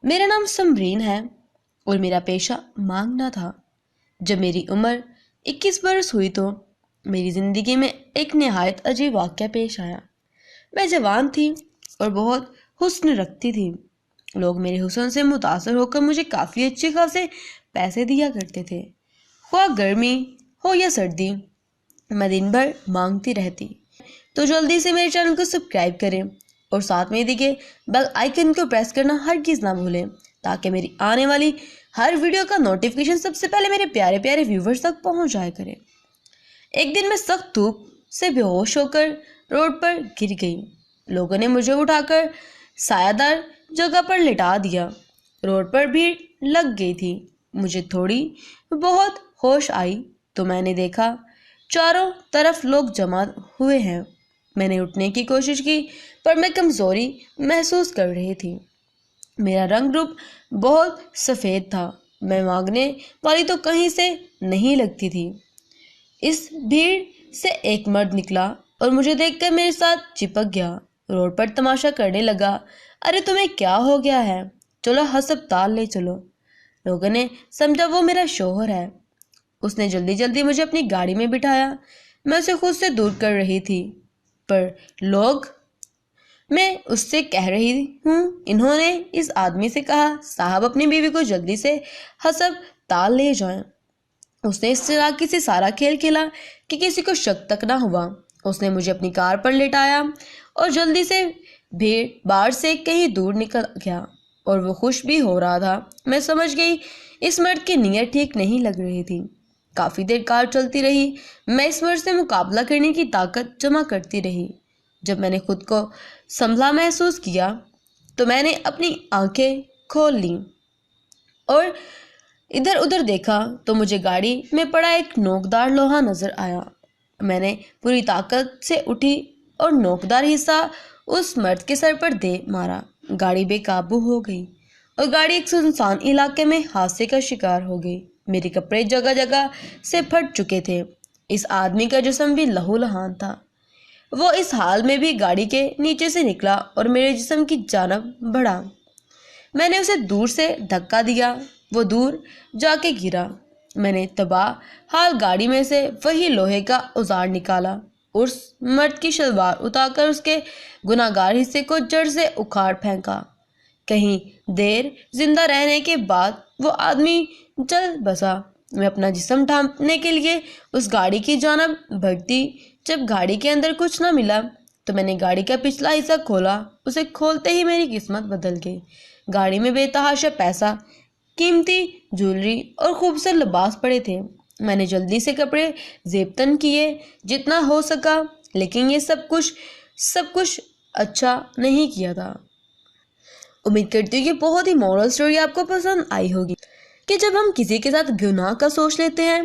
میرا نام سمرین ہے اور میرا پیشہ مانگنا تھا۔ جب میری عمر 21 برس ہوئی تو میری زندگی میں ایک نہایت عجیب واقعہ پیش آیا۔ میں جوان تھی اور بہت حسن رکھتی تھی۔ لوگ میرے حسن سے متاثر ہو کر مجھے کافی اچھے خاصے پیسے دیا کرتے تھے، خواہ گرمی ہو یا سردی۔ میں دن بھر مانگتی رہتی۔ تو جلدی سے میرے چینل کو سبسکرائب کریں اور ساتھ میں دیکھے بیل آئیکن کو پریس کرنا ہرگز نہ بھولیں، تاکہ میری آنے والی ہر ویڈیو کا نوٹیفیکیشن سب سے پہلے میرے پیارے پیارے ویورز تک پہنچ جایا کرے۔ ایک دن میں سخت دھوپ سے بے ہوش ہو کر روڈ پر گر گئی۔ لوگوں نے مجھے اٹھا کر سایہ دار جگہ پر لٹا دیا۔ روڈ پر بھیڑ لگ گئی تھی۔ مجھے تھوڑی بہت ہوش آئی تو میں نے دیکھا چاروں طرف لوگ جمع ہوئے ہیں۔ میں نے اٹھنے کی کوشش کی پر میں کمزوری محسوس کر رہی تھی۔ میرا رنگ روپ بہت سفید تھا۔ میں مانگنے والی تو کہیں سے نہیں لگتی تھی۔ اس بھیڑ سے ایک مرد نکلا اور مجھے دیکھ کر میرے ساتھ چپک گیا۔ روڈ پر تماشا کرنے لگا، ارے تمہیں کیا ہو گیا ہے؟ چلو ہسپتال لے چلو۔ لوگوں نے سمجھا وہ میرا شوہر ہے۔ اس نے جلدی جلدی مجھے اپنی گاڑی میں بٹھایا۔ میں اسے خود سے دور کر رہی تھی پر میں اس سے کہہ رہی ہوں۔ انہوں نے اس آدمی سے کہا، صاحب اپنی بیوی کو جلدی سے ہسپتال لے جائیں۔ اس نے اس چالاکی سے سارا کھیل کھیلا کہ کسی کو شک تک نہ ہوا۔ اس نے مجھے اپنی کار پر لٹایا اور جلدی سے بھیڑ باڑ سے کہیں دور نکل گیا، اور وہ خوش بھی ہو رہا تھا۔ میں سمجھ گئی اس مرد کی نیت ٹھیک نہیں لگ رہی تھی۔ کافی دیر کار چلتی رہی۔ میں اس مرد سے مقابلہ کرنے کی طاقت جمع کرتی رہی۔ جب میں نے خود کو سنبھلا محسوس کیا تو میں نے اپنی آنکھیں کھول لیں اور ادھر ادھر دیکھا تو مجھے گاڑی میں پڑا ایک نوکدار لوہا نظر آیا۔ میں نے پوری طاقت سے اٹھی اور نوکدار حصہ اس مرد کے سر پر دے مارا۔ گاڑی بے قابو ہو گئی اور گاڑی ایک سنسان علاقے میں حادثے کا شکار ہو گئی۔ میرے کپڑے جگہ جگہ سے پھٹ چکے تھے۔ اس آدمی کا جسم بھی لہو لہان تھا۔ وہ اس حال میں بھی گاڑی کے نیچے سے نکلا اور میرے جسم کی جانب بڑھا۔ میں نے اسے دور سے دھکا دیا۔ وہ دور جا کے گرا۔ میں نے تباہ حال گاڑی میں سے وہی لوہے کا اوزار نکالا اور اس مرد کی شلوار اتار کر اس کے گناہگار حصے کو جڑ سے اکھاڑ پھینکا۔ کہیں دیر زندہ رہنے کے بعد وہ آدمی چل بسا۔ میں اپنا جسم ڈھانپنے کے لیے اس گاڑی کی جانب بڑھتی۔ جب گاڑی کے اندر کچھ نہ ملا تو میں نے گاڑی کا پچھلا حصہ کھولا۔ اسے کھولتے ہی میری قسمت بدل گئی۔ گاڑی میں بے تحاشا پیسہ، قیمتی جویلری اور خوبصورت لباس پڑے تھے۔ میں نے جلدی سے کپڑے زیب تن کیے جتنا ہو سکا، لیکن یہ سب کچھ اچھا نہیں کیا تھا۔ امید کرتی ہوں کہ بہت ہی مورل سٹوری آپ کو پسند آئی ہوگی کہ جب ہم کسی کے ساتھ گناہ کا سوچ لیتے ہیں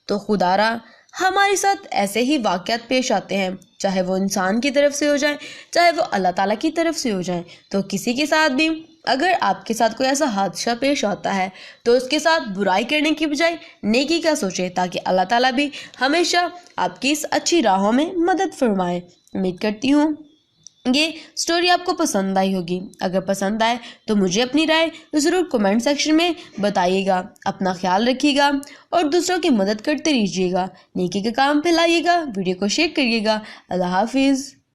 تو خدا را ہمارے ساتھ ایسے ہی واقعات پیش آتے ہیں، چاہے وہ انسان کی طرف سے ہو جائیں، چاہے وہ اللہ تعالیٰ کی طرف سے ہو جائیں۔ تو کسی کے ساتھ بھی اگر آپ کے ساتھ کوئی ایسا حادثہ پیش آتا ہے تو اس کے ساتھ برائی کرنے کی بجائے نیکی کا سوچیں، تاکہ اللہ تعالیٰ بھی ہمیشہ آپ کی اس اچھی راہوں میں مدد فرمائے۔ امید کرتی ہوں یہ سٹوری آپ کو پسند آئی ہوگی۔ اگر پسند آئے تو مجھے اپنی رائے ضرور کمنٹ سیکشن میں بتائیے گا۔ اپنا خیال رکھیے گا اور دوسروں کی مدد کرتے رہیے گا، نیکی کا کام پھیلائیے گا، ویڈیو کو شیئر کریے گا۔ اللہ حافظ۔